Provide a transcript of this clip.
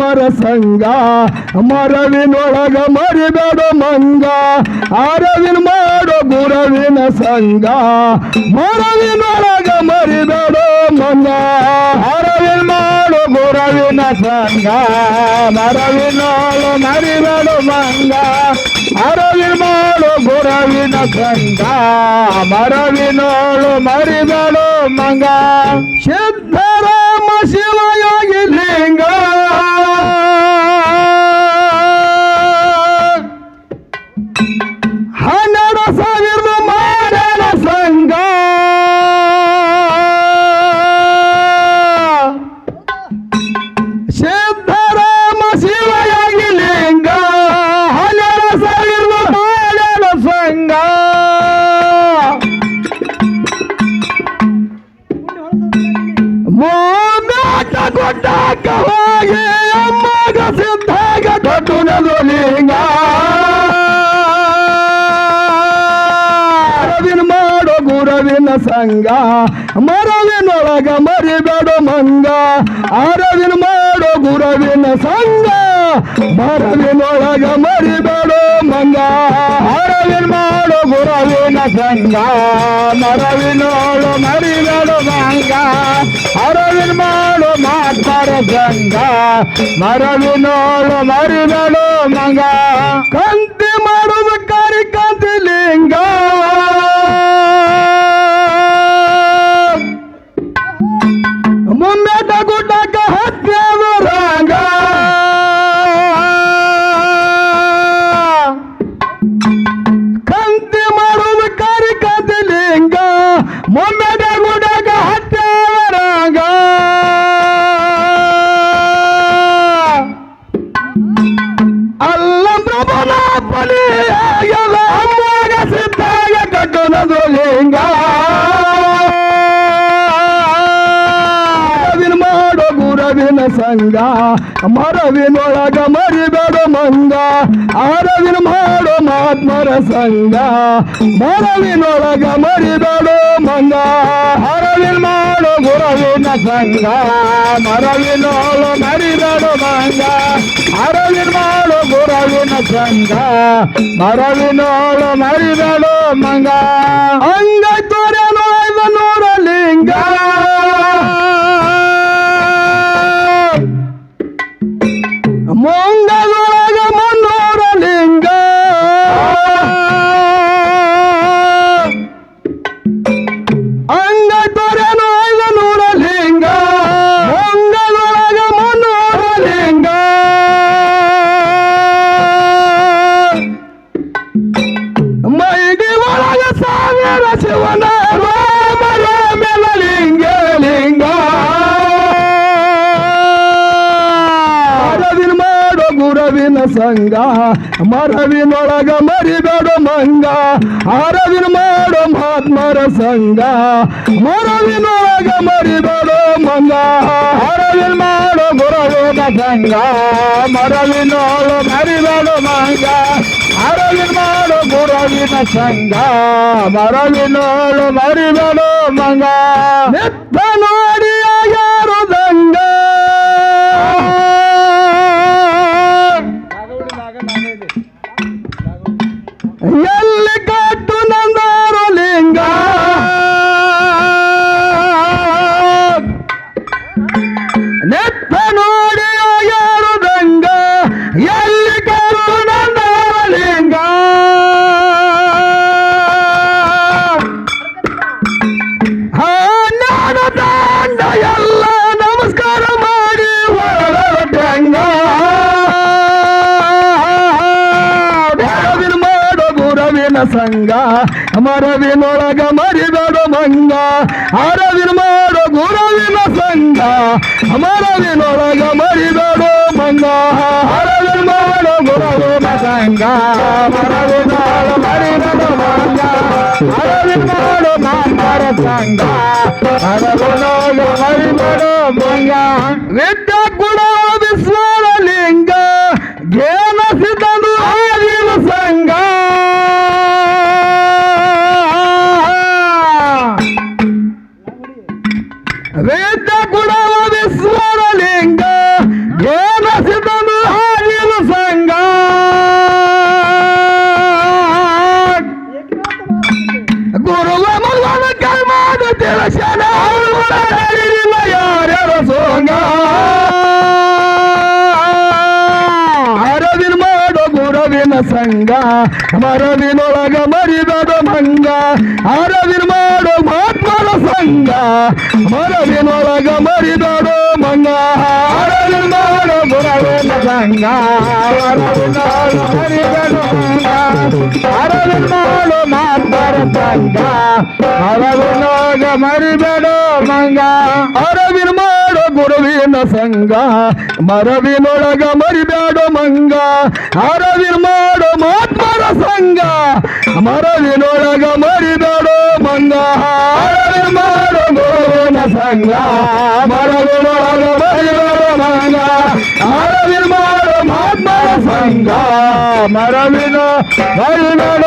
ಮಹಾತ್ಮರ ಸಂಘ ಮರವಿನೊಳಗ ಮರಿಬೇಡ ಮಂಗ ಅರವಿನ ಮಾಡೋ ಗುರವಿನ ಸಂಘ ಮರವಿನೊಳಗ ಮರಿಬೇಡ ಮಂಗ ಅರವಿನ ಮಾಡೋ ಗುರವಿನ ಸಂಘ ಮರವಿನೊಳ ಮರಿಬೇಡ ಮಂಗ ಅರವಿನ ಮಾಡೋ ಗುರವಿನ ಸಂಘ ಮರವಿನೋಳು ಮರಿಬೇಡ ಮಂಗ ಸಿದ್ಧರಾಮ ಶಿವಯೋಗಿ ಲಿಂಗ ಹನ್ನೆರಡು ಸಾವಿರದ ಮಾಡಲ ಸಂಘ ಸಿದ್ಧರಾಮ ಶಿವಯೋಗಿ ಲಿಂಗ ಹನ್ನೆರಡು ಸಾವಿರದ ಮಾಡಲ ಸಂಘ ಮೋನಾಟ ಕೊಟ್ಟಾಕ ಹೋಗಿ ಅಮ್ಮಗ ಸಿದ್ಧಾಗ ಕಟ್ಟುನದು ಲಿಂಗ ಅರವಿನ ಮಾಡೋ ಗುರವಿನ ಸಂಘ ಮರವಿನೊಳಗ ಮರಿಬೇಡ ಮಂಗ ಅರವಿನ ಮಾಡೋ ಗುರವಿನ ಸಂಘ ಮರವಿನೊಳಗ ಮರಿಬೇಡ ಮಂಗ ಅರವಿನ ಮಾಡೋ ಗುರವಿನ ಸಂಘ ಮರವಿನೋಳು ಮರಿಬೇಡ ಮಂಗ ಅರವಿನ ಮಾಡೋ ಮಾತಾರ ಸಂಘ ಮರವಿನೋಳು ಮರಿಬೇಡ ಮಂಗ ಕಂತಿ ಮಾಡುವುದು ಕಾಂತಿ ಲಿಂಗ ಮುಂಬೆಟ ಗುಡ್ಡಕ್ಕ ಹತ್ಯದ ರಂಗ ಕಂತಿ ಮಾಡುವುದು ಕಾಂತಿ ಲಿಂಗ ಮುಂಬೆಟ ಗುಡ್ಡಕ್ಕ ಹತ್ಯದ ರಂಗ ಅಲ್ಲ ಪ್ರಭುನ ಬಲಿಯಾಗದ ಅಮ್ಮಾಗ ಸಿದ್ಧಾಗ ಕಟ್ಟುನದು ಲಿಂಗ ಗುರವಿನ ಸಂಘ ಮರವಿನೊಳಗ ಮರಿಬೇಡ ಮಂಗ ಅರವಿನ ಮಾಡೋ ಮಹಾತ್ಮರ ಸಂಘ ಮರವಿನೊಳಗ ಮರಿಬೇಡ ಮಂಗ ಅರವಿನ ಮಾಡೋ ಗುರವಿನ ಸಂಘ ಮರವಿನೊಳ ಮರಿಬೇಡ ಮಂಗ ಅರವಿನ ಮಾಡೋ ಗುರವಿನ ಸಂಘ ಮರವಿನೊಳ ಮರಿಬೇಡ ಮಂಗ ಅಂಗ ತೋರೇನೋ 500 ಲಿಂಗ ಮುಂಗದೊಳಗ 300 ಲಿಂಗ ಅಂಗ ತೊರೆನು 500 ಲಿಂಗ ಮುಂಗದೊಳಗ 300 ಲಿಂಗ ಮೈಗಿ ಒಳಗ 1000 ಶಿವನ ರಾಮರ ಮೇಲ ಲಿಂಗ ಲಿಂಗ ಗುರವಿನ ಸಂಘ ಮರವಿನೊಳಗ ಮರಿಬೇಡ ಮಂಗ ಅರವಿನ ಮಾಡೋ ಮಹಾತ್ಮರ ಸಂಘ ಮರವಿನೊಳಗ ಮರಿಬೇಡ ಮಂಗ ಅರವಿನ ಮಾಡೋ ಗುರವಿನ ಸಂಘ ಮರವಿನೊಳ ಮರಿಬೇಡ ಮಂಗ ಅರವಿನ ಮಾಡೋ ಗುರವಿನ ಸಂಘ ಮರವಿನೊಳ ಮರಿಬೇಡ ಮಂಗ ನಿತ್ತ ನೋಡಿ ಯಾರು ದಂಗ ಎಲ್ಲಿ ಕಟ್ಟು ನಂದಾರು ಲಿಂಗ ನೆತ್ತ ನೋಡಿ ಯಾರು ದಂಗ ಎಲ್ಲಿ ಕಟ್ಟು ನಂದಾರು ಲಿಂಗ ನಾನು ದಾಂಡ ಎಲ್ಲ ನಮಸ್ಕಾರ ಮಾಡಿ ಹೊರಟಂಗ ಸಂಘ ಮರವಿನೊಳಗ ಮರಿಬೇಡ ಮಂಗ ಅರವಿನ ಮಾಡೋ ಗುರವಿನ ಸಂಘ ಮರವಿನೊಳಗ ಮರಿಬೇಡ ಮಂಗ ಅರವಿನ ಮಾಡೋ ಗುರವಿನ ಸಂಘ ಮರವಿನೊಳ ಮರಿಬೇಡ ಮಂಗ ಅರವಿನ ಮಾಡೋ ಮಾತಾರ ಸಂಘ ಮರವಿನೊಳ ಮರಿಬೇಡ ಮಂಗ ವಿದ್ಯಾ ಗುಣ ವಿಶ್ವರ ಲಿಂಗ ಜ್ಞಾನ ಸಿದ್ಧನು ಆದಿನ ಸಂಘ ವೇದ ಗುಣವ ವಿಶ್ವರಲಿಂಗ ಏನ ಸಿದ್ಧನು ಹಾಜಿಲು ಸಂಘ ಗುರುವ ಮುಲ್ವನ ಕರ್ಮಾದ ತಿಳಶನ ಯಾರ್ಯಾರ ಸೋಂಗ ಅರವಿನ ಮಾಡೋ ಗುರವಿನ ಸಂಘ ಮರವಿನೊಳಗ ಮರಿಬೇಡ ಮಂಗ ಅರವಿನ ಮಾಡೋ ಮಹಾತ್ಮರ ಸಂಘ ಮರವಿನೊಳಗ ಮರಿಬೇಡ ಮಂಗ ಅರವಿನ ಮಾಡೋ ಗುರವಿನ ಸಂಘ ಮರಿಬೇಡ ಮಂಗ ಅರವಿನ ಮಾಡೋ ಮಹಾತ್ಮರ ಸಂಘ ಅರವಿನೊಳಗ ಮರಿಬೇಡ ಮಂಗ ಅರವಿನ ಮಾಡೋ ಗುರುವಿನ ಸಂಘ ಮರವಿನೊಳಗ ಮರಿಬೇಡ ಮಂಗ ಅರವಿನ ಮಾಡೋ ಮಹಾತ್ಮರ ಸಂಘ ಮರವಿನೊಳಗ ಮರಿಬೇಡ ಮಂಗ ಅರವಿನ ಮಾಡೋ ಗುರುವಿನ ಸಂಘ ಮರವಿನೊಳಗ ಮರಿಬೇಡ ಮಂಗ ಅರವಿನ ಮಾಡೋ ಮಹಾತ್ಮರ ಸಂಘ ಮರವಿನ ಮರಿಬೇಡ